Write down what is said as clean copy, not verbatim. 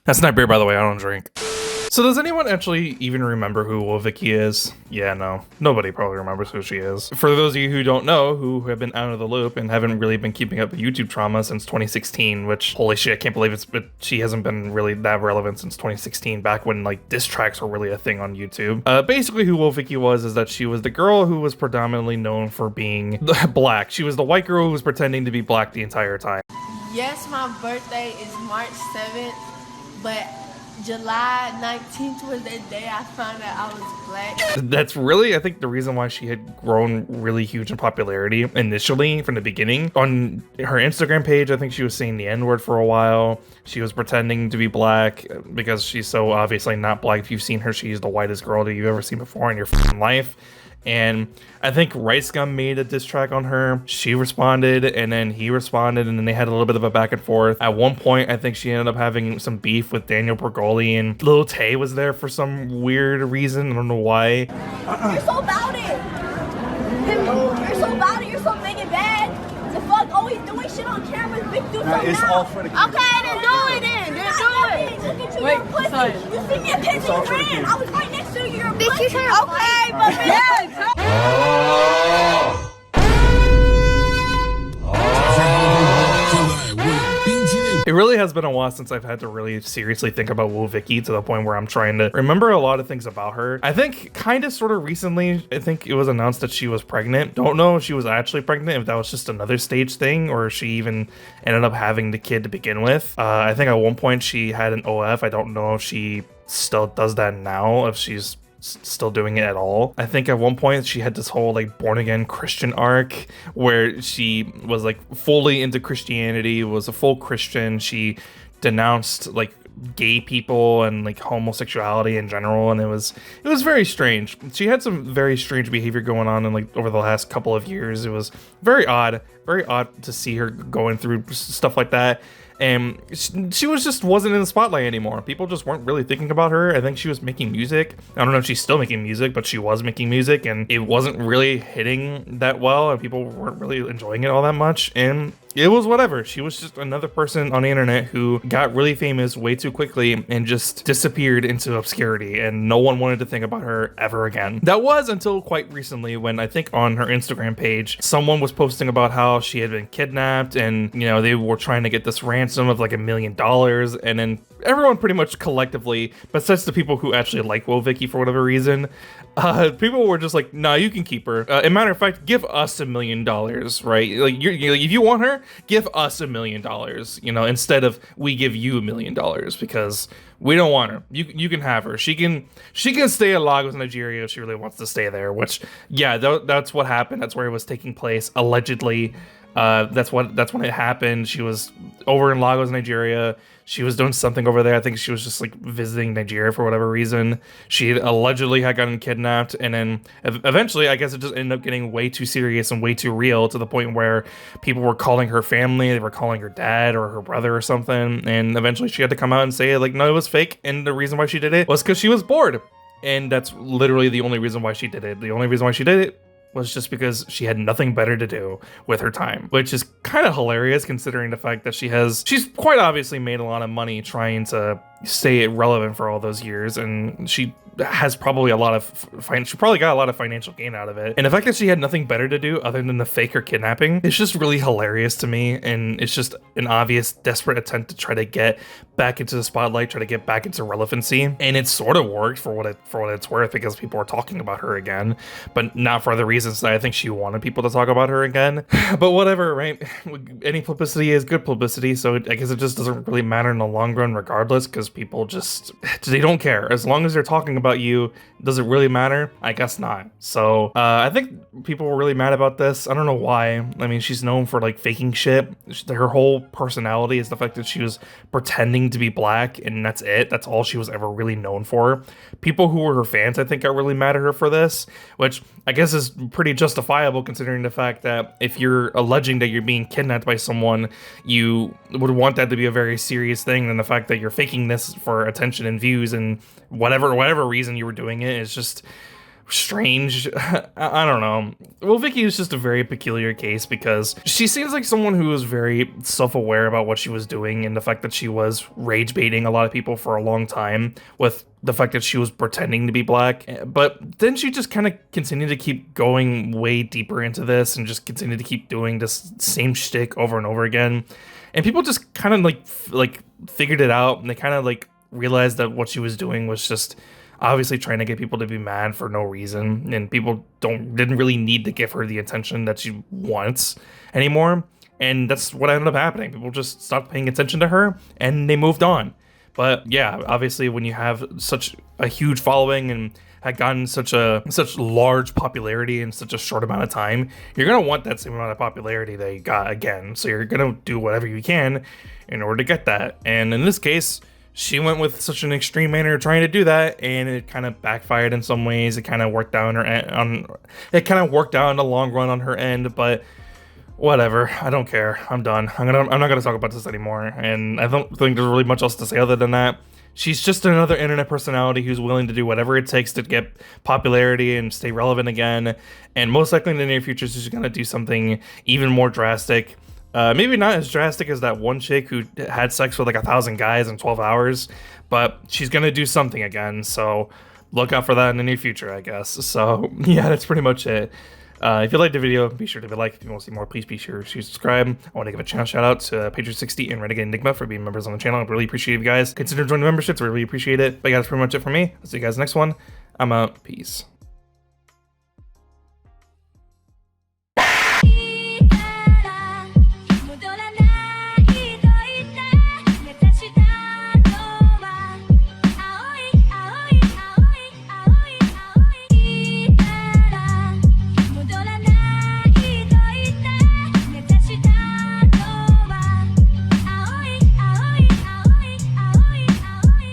That's not beer, by the way. I don't drink. So does anyone actually even remember who Woah Vicky is? Yeah, no. Nobody probably remembers who she is. For those of you who don't know, who have been out of the loop and haven't really been keeping up with YouTube trauma since 2016, which, holy shit, I can't believe but she hasn't been really that relevant since 2016, back when, like, diss tracks were really a thing on YouTube. Basically who Woah Vicky was is that she was the girl who was predominantly known for being black. She was the white girl who was pretending to be black the entire time. Yes, my birthday is March 7th, but July 19th was the day I found out I was black. That's really, I think, the reason why she had grown really huge in popularity initially from the beginning. On her Instagram page, I think she was saying the N-word for a while. She was pretending to be black because she's so obviously not black. If you've seen her, she's the whitest girl that you've ever seen before in your fucking life. And I think Rice Gum made a diss track on her. She responded, and then he responded, and then they had a little bit of a back and forth. At one point, I think she ended up having some beef with Daniel Bergoli, and Lil Tay was there for some weird reason. I don't know why. You're so about it. You're so about it. You're so big and bad. The fuck, always doing shit on camera. Big dude. It's all for the camera. Okay, then do it then. Then do it. Look at you, you're a pussy. Sorry. You see me a picture, you ran. I was right next to you. You're a Bitch, pussy. you trying to Okay, but It really has been a while since I've had to really seriously think about Woah Vicky, to the point where I'm trying to remember a lot of things about her. I think kind of sort of recently, I think it was announced that she was pregnant. Don't know if she was actually pregnant, if that was just another stage thing, or if she even ended up having the kid to begin with. I think at one point she had an OF. I don't know if she still does that now, if she's still doing it at all. I think at one point she had this whole like born again Christian arc where she was like fully into Christianity, was a full Christian. She denounced like gay people and like homosexuality in general, and it was very strange. She had some very strange behavior going on in like over the last couple of years. It was very odd to see her going through stuff like that. And she wasn't in the spotlight anymore. People just weren't really thinking about her. I think she was making music. I don't know if she's still making music, but she was making music, and it wasn't really hitting that well, and people weren't really enjoying it all that much. And it was whatever. She was just another person on the internet who got really famous way too quickly and just disappeared into obscurity, and no one wanted to think about her ever again. That was until quite recently, when I think on her Instagram page, someone was posting about how she had been kidnapped, and you know, they were trying to get this ransom of like $1 million, and then everyone pretty much collectively, besides the people who actually like Woah Vicky for whatever reason, people were just like, nah, you can keep her. As a matter of fact, give us $1 million, right? Like, if you want her, give us $1 million, you know, instead of we give you $1 million, because we don't want her. You can have her. She can stay in Lagos, Nigeria if she really wants to stay there, which, yeah, that's what happened. That's where it was taking place, allegedly. That's when it happened. She was over in Lagos, Nigeria. She was doing something over there. I think she was just like visiting Nigeria for whatever reason. She allegedly had gotten kidnapped, and then eventually, I guess it just ended up getting way too serious and way too real, to the point where people were calling her family. They were calling her dad or her brother or something. And eventually she had to come out and say like, no, it was fake. And the reason why she did it was because she was bored. And that's literally the only reason why she did it. The only reason why she did it was just because she had nothing better to do with her time, which is kind of hilarious considering the fact that she's quite obviously made a lot of money trying to stay relevant for all those years, and she has probably she probably got a lot of financial gain out of it. And the fact that she had nothing better to do other than to fake her kidnapping, it's just really hilarious to me, and it's just an obvious desperate attempt to try to get back into the spotlight, try to get back into relevancy. And it sort of worked for what it's worth, because people are talking about her again, but not for the reasons that I think she wanted people to talk about her again. But whatever, right? Any publicity is good publicity, so I guess it just doesn't really matter in the long run regardless, because people they don't care. As long as they're talking about you, does it really matter? I guess not. So I think people were really mad about this. I don't know why. I mean, she's known for like faking shit. Her whole personality is the fact that she was pretending to be black, and that's it. That's all she was ever really known for. People who were her fans, I think, got really mad at her for this, which I guess is pretty justifiable considering the fact that if you're alleging that you're being kidnapped by someone, you would want that to be a very serious thing, than the fact that you're faking this for attention and views, and whatever reason you were doing it is just strange. I don't know. Well, Vicky is just a very peculiar case because she seems like someone who was very self-aware about what she was doing and the fact that she was rage baiting a lot of people for a long time with the fact that she was pretending to be black. But then she just kind of continued to keep going way deeper into this and just continued to keep doing this same shtick over and over again. And people just kind of like figured it out, and they kind of like realized that what she was doing was just obviously trying to get people to be mad for no reason, and people didn't really need to give her the attention that she wants anymore. And that's what ended up happening. People just stopped paying attention to her and they moved on. But yeah, obviously when you have such a huge following and had gotten such large popularity in such a short amount of time, you're gonna want that same amount of popularity that you got again. So you're gonna do whatever you can in order to get that. And in this case, she went with such an extreme manner trying to do that, and it kind of backfired in some ways. It kind of worked out it kind of worked out in the long run on her end, but whatever. I don't care. I'm done. I'm not gonna talk about this anymore, and I don't think there's really much else to say other than that. She's just another internet personality who's willing to do whatever it takes to get popularity and stay relevant again. And most likely in the near future, she's gonna do something even more drastic. Maybe not as drastic as that one chick who had sex with like 1,000 guys in 12 hours, but she's gonna do something again, so look out for that in the near future, I guess. So yeah, that's pretty much it. If you liked the video, be sure to leave a like. If you want to see more, please be sure to subscribe. I want to give a channel shout out to Patriot60 and Renegade Enigma for being members on the channel. I really appreciate you guys. Consider joining the memberships. I really appreciate it. But yeah, that's pretty much it for me. I'll see you guys next one. I'm out. Peace.